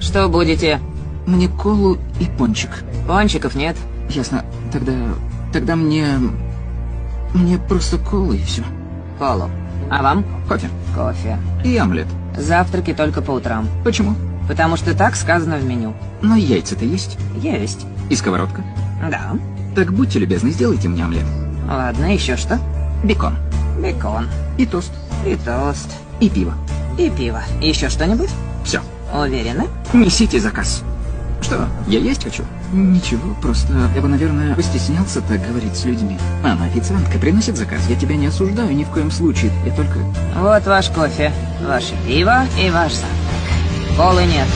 Что будете? Мне колу и пончик. Пончиков нет. Ясно. Тогда мне просто кола и все. Колу. А вам? Кофе. Кофе. И омлет. Завтраки только по утрам. Почему? Потому что так сказано в меню. Но яйца-то есть. Есть. И сковородка. Да. Так будьте любезны, сделайте мне омлет. Ладно, еще что? Бекон. Бекон. И тост. И тост. И пиво. И пиво. Еще что-нибудь? Все. Уверены? Несите заказ. Что, я есть хочу? Ничего, просто я бы, наверное, постеснялся так говорить с людьми. Она официантка приносит заказ. Я тебя не осуждаю ни в коем случае. Я только... Вот ваш кофе, ваше пиво и ваш завтрак. Колы нет.